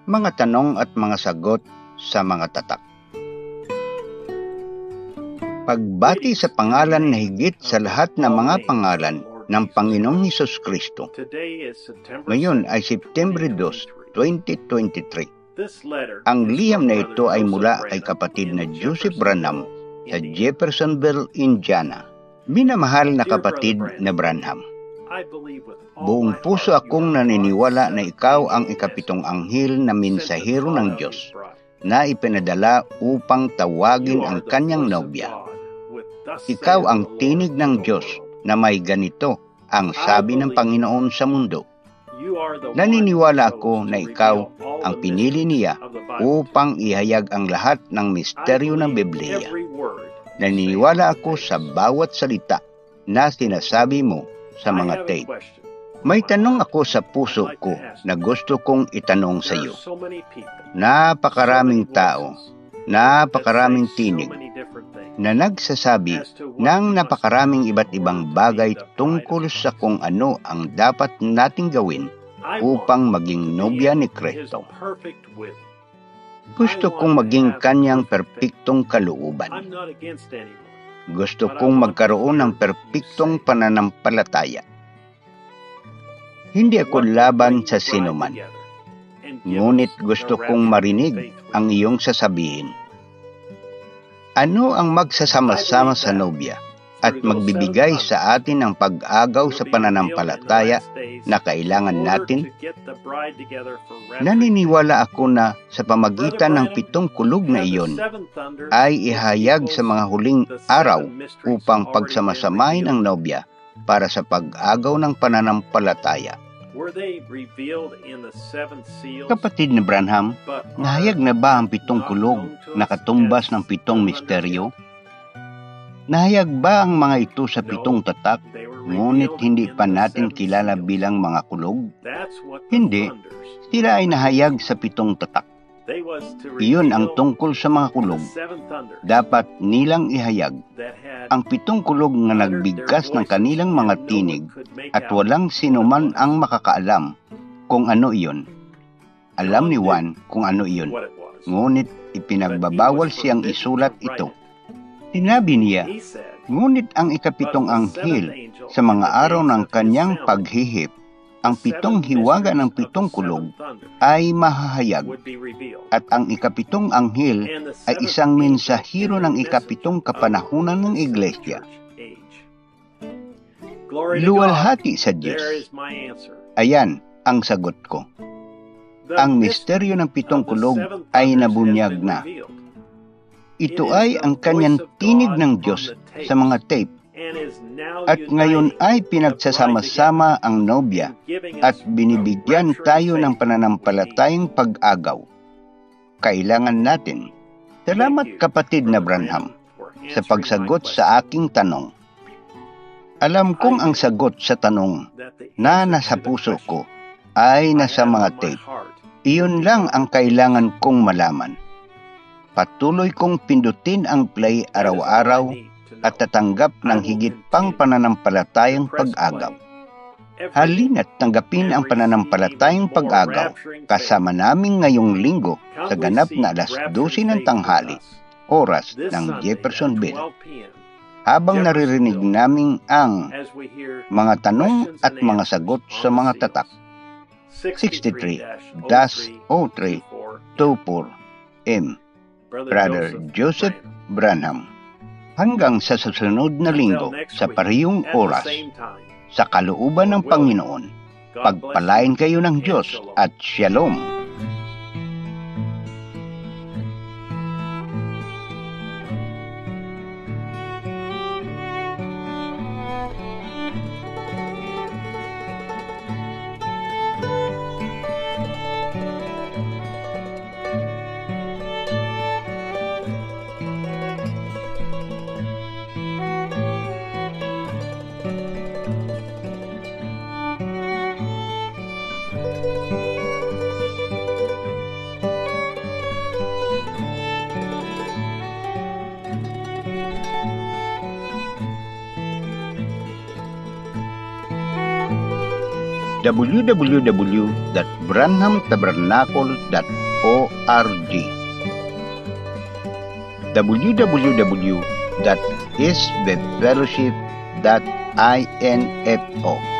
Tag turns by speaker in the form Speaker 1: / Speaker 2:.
Speaker 1: Mga tanong at mga sagot sa mga tatak. Pagbati sa pangalan na higit sa lahat ng mga pangalan ng Panginoong Hesus Kristo. Ngayon ay September 2, 2023. Ang liham na ito ay mula kay kapatid na Joseph Branham sa Jeffersonville, Indiana. Minamahal na kapatid na Branham, buong puso akong naniniwala na ikaw ang ikapitong anghel na mensahero ng Diyos na ipinadala upang tawagin ang kanyang nobya. Ikaw ang tinig ng Diyos na may ganito ang sabi ng Panginoon sa mundo. Naniniwala ako na ikaw ang pinili niya upang ihayag ang lahat ng misteryo ng Biblia. Naniniwala ako sa bawat salita na sinasabi mo sa mga tape. May tanong ako sa puso ko na gusto kong itanong sa iyo. Napakaraming tao, napakaraming tinig na nagsasabi ng napakaraming iba't ibang bagay tungkol sa kung ano ang dapat nating gawin upang maging nobya ni Kristo. Gusto kong maging kanyang perpektong kalooban. Gusto kong magkaroon ng perpektong pananampalataya. Hindi ako laban sa sinuman. Ngunit gusto kong marinig ang iyong sasabihin. Ano ang magsasama-sama sa nobya at magbibigay sa atin ng pag-agaw sa pananampalataya na kailangan natin? Naniniwala ako na sa pamagitan ng 7 kulog na iyon ay ihayag sa mga huling araw upang pagsamasamahin ang nobya para sa pag-agaw ng pananampalataya. Kapatid ni Branham, nahayag na ba ang 7 kulog na katumbas ng 7 misteryo? Nahayag ba ang mga ito sa 7 tatak, ngunit hindi pa natin kilala bilang mga kulog? Hindi, sila ay nahayag sa 7 tatak. Iyon ang tungkol sa mga kulog. Dapat nilang ihayag ang 7 kulog na nagbigkas ng kanilang mga tinig at walang sinuman ang makakaalam kung ano iyon. Alam ni Juan kung ano iyon, ngunit ipinagbabawal siyang isulat ito. Sinabi niya, ngunit ang ikapitong anghel sa mga araw ng kanyang paghihip, ang 7 hiwaga ng 7 kulog ay mahahayag, at ang ikapitong anghel ay isang mensahero ng ikapitong kapanahunan ng iglesia. Luwalhati sa Diyos. Ayan ang sagot ko. Ang misteryo ng 7 kulog ay nabunyag na. Ito ay ang kanyang tinig ng Diyos sa mga tape. At ngayon ay pinagsasama-sama ang nobya at binibigyan tayo ng pananampalatayang pag-agaw. Kailangan natin. Salamat kapatid na Branham sa pagsagot sa aking tanong. Alam kong ang sagot sa tanong na nasa puso ko ay nasa mga tape. Iyon lang ang kailangan kong malaman. Patuloy kong pindutin ang play araw-araw at tatanggap ng higit pang pananampalatayang pag-agaw. Halina't tanggapin ang pananampalatayang pag-agaw kasama namin ngayong linggo sa ganap na 12:00 ng tanghali, oras ng Jeffersonville. Habang naririnig namin ang mga tanong at mga sagot sa mga tatak. 63-03-24M Brother Joseph Branham. Hanggang sa susunod na linggo sa parehong oras, sa kalooban ng Panginoon, pagpalain kayo ng Diyos at Shalom. www.branhamtabernacle.org, www.sbfellowship.info,